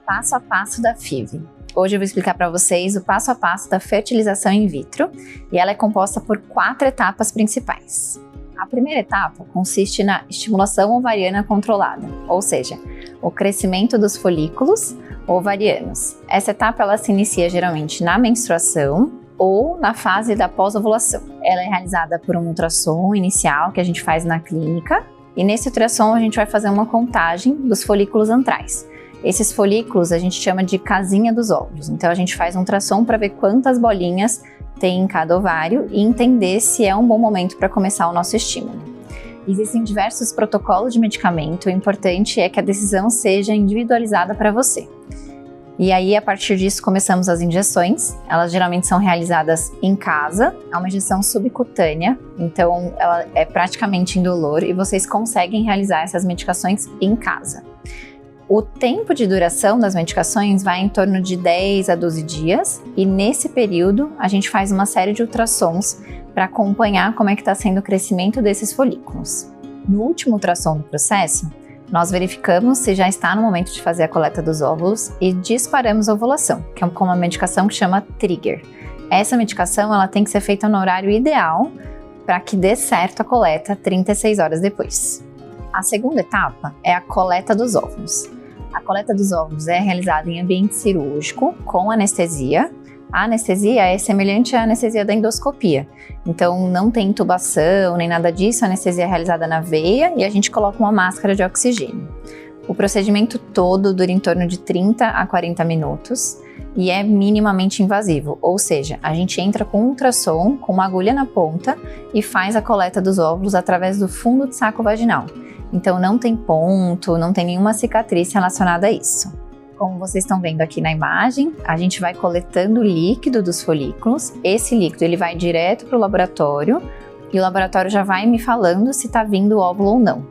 Passo a passo da FIV. Hoje eu vou explicar para vocês o passo a passo da fertilização in vitro e ela é composta por 4 etapas principais. A primeira etapa consiste na estimulação ovariana controlada, ou seja, o crescimento dos folículos ovarianos. Essa etapa ela se inicia geralmente na menstruação ou na fase da pós-ovulação. Ela é realizada por um ultrassom inicial que a gente faz na clínica e nesse ultrassom a gente vai fazer uma contagem dos folículos antrais. Esses folículos a gente chama de casinha dos óvulos, então a gente faz um ultrassom para ver quantas bolinhas tem em cada ovário e entender se é um bom momento para começar o nosso estímulo. Existem diversos protocolos de medicamento, o importante é que a decisão seja individualizada para você. E aí, a partir disso, começamos as injeções. Elas geralmente são realizadas em casa. É uma injeção subcutânea, então ela é praticamente indolor e vocês conseguem realizar essas medicações em casa. O tempo de duração das medicações vai em torno de 10 a 12 dias e nesse período a gente faz uma série de ultrassons para acompanhar como é que está sendo o crescimento desses folículos. No último ultrassom do processo, nós verificamos se já está no momento de fazer a coleta dos óvulos e disparamos a ovulação, que é com uma medicação que chama Trigger. Essa medicação ela tem que ser feita no horário ideal para que dê certo a coleta 36 horas depois. A segunda etapa é a coleta dos óvulos. A coleta dos óvulos é realizada em ambiente cirúrgico, com anestesia. A anestesia é semelhante à anestesia da endoscopia. Então não tem intubação nem nada disso, a anestesia é realizada na veia e a gente coloca uma máscara de oxigênio. O procedimento todo dura em torno de 30 a 40 minutos e é minimamente invasivo, ou seja, a gente entra com um ultrassom, com uma agulha na ponta e faz a coleta dos óvulos através do fundo de saco vaginal. Então não tem ponto, não tem nenhuma cicatriz relacionada a isso. Como vocês estão vendo aqui na imagem, a gente vai coletando o líquido dos folículos. Esse líquido ele vai direto para o laboratório e o laboratório já vai me falando se está vindo óvulo ou não.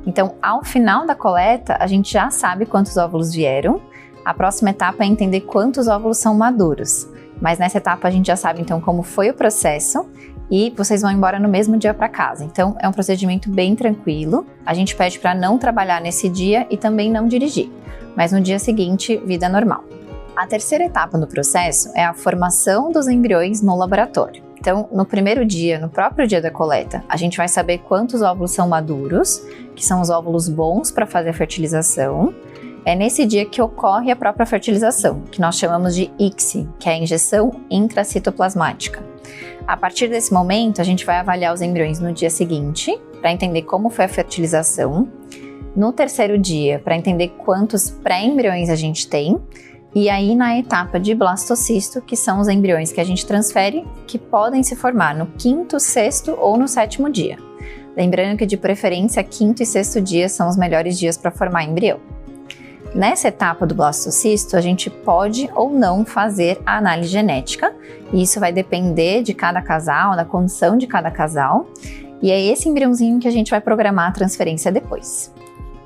Então, ao final da coleta, a gente já sabe quantos óvulos vieram. A próxima etapa é entender quantos óvulos são maduros. Mas nessa etapa a gente já sabe então como foi o processo e vocês vão embora no mesmo dia para casa. Então é um procedimento bem tranquilo. A gente pede para não trabalhar nesse dia e também não dirigir. Mas no dia seguinte, vida normal. A terceira etapa do processo é a formação dos embriões no laboratório. Então, no primeiro dia, no próprio dia da coleta, a gente vai saber quantos óvulos são maduros, que são os óvulos bons para fazer a fertilização. É nesse dia que ocorre a própria fertilização, que nós chamamos de ICSI, que é a injeção intracitoplasmática. A partir desse momento, a gente vai avaliar os embriões no dia seguinte, para entender como foi a fertilização. No terceiro dia, para entender quantos pré-embriões a gente tem. E aí na etapa de blastocisto, que são os embriões que a gente transfere, que podem se formar no 5º, 6º ou no 7º dia. Lembrando que de preferência, 5º e 6º dia são os melhores dias para formar embrião. Nessa etapa do blastocisto, a gente pode ou não fazer a análise genética, e isso vai depender de cada casal, da condição de cada casal, e é esse embriãozinho que a gente vai programar a transferência depois.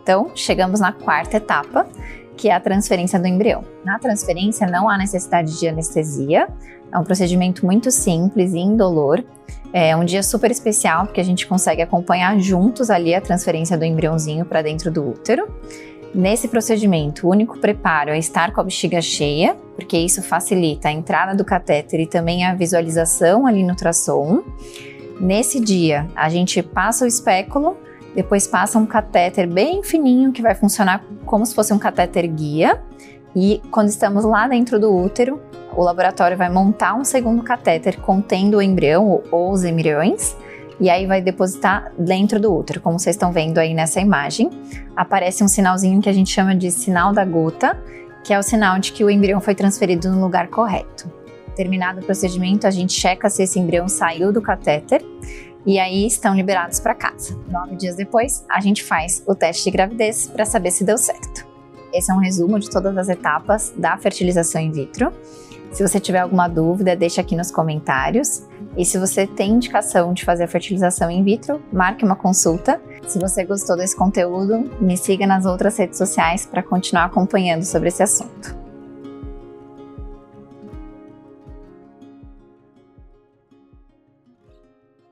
Então, chegamos na 4ª etapa, que é a transferência do embrião. Na transferência não há necessidade de anestesia, é um procedimento muito simples e indolor. É um dia super especial porque a gente consegue acompanhar juntos ali a transferência do embriãozinho para dentro do útero. Nesse procedimento, o único preparo é estar com a bexiga cheia, porque isso facilita a entrada do catéter e também a visualização ali no ultrassom. Nesse dia, a gente passa o espéculo, depois passa um catéter bem fininho que vai funcionar como se fosse um catéter guia. E quando estamos lá dentro do útero, o laboratório vai montar um segundo catéter contendo o embrião ou os embriões. E aí vai depositar dentro do útero, como vocês estão vendo aí nessa imagem. Aparece um sinalzinho que a gente chama de sinal da gota, que é o sinal de que o embrião foi transferido no lugar correto. Terminado o procedimento, a gente checa se esse embrião saiu do catéter e aí estão liberados para casa. 9 dias depois, a gente faz o teste de gravidez para saber se deu certo. Esse é um resumo de todas as etapas da fertilização in vitro. Se você tiver alguma dúvida, deixa aqui nos comentários. E se você tem indicação de fazer a fertilização in vitro, marque uma consulta. Se você gostou desse conteúdo, me siga nas outras redes sociais para continuar acompanhando sobre esse assunto.